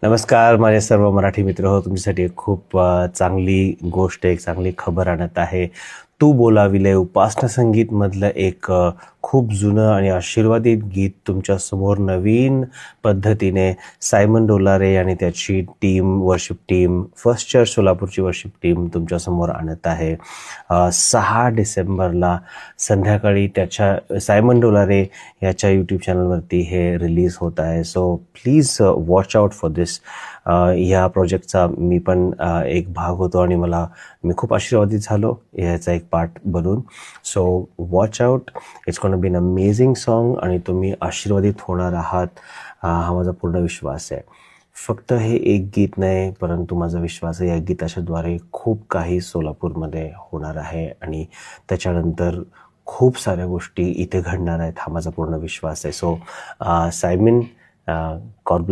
नमस्कार माझे सर्व मराठी मित्र हो, तुमच्यासाठी एक खूप चांगली गोष्ट, एक चांगली खबर आणत आहे. तू बोलाविले उपासना संगीतमधलं एक खूप जुनं आणि आशीर्वादित गीत तुमच्यासमोर नवीन पद्धतीने सायमन डोलारे आणि त्याची team, worship team, first church सोलापूरची वर्शिप टीम तुमच्यासमोर आणत आहे. 6 डिसेंबरला संध्याकाळी त्याच्या सायमन डोलारे याच्या यूट्यूब चॅनलवरती हे रिलीज होत आहे. So please watch out for this. ह्या प्रोजेक्टचा मी पण एक भाग होतो आणि मी खूप आशीर्वादित झालो ह्याचा एक पार्ट बनून. So watch out, it's gonna be an amazing song आणि तुम्ही आशीर्वादित होणार आहात, हा माझा पूर्ण विश्वास आहे. फक्त हे एक गीत नाही, परंतु माझा विश्वास आहे या गीताच्याद्वारे खूप काही सोलापूरमध्ये होणार आहे आणि त्याच्यानंतर खूप साऱ्या गोष्टी इथे घडणार आहेत, हा माझा पूर्ण विश्वास आहे. So Simon, God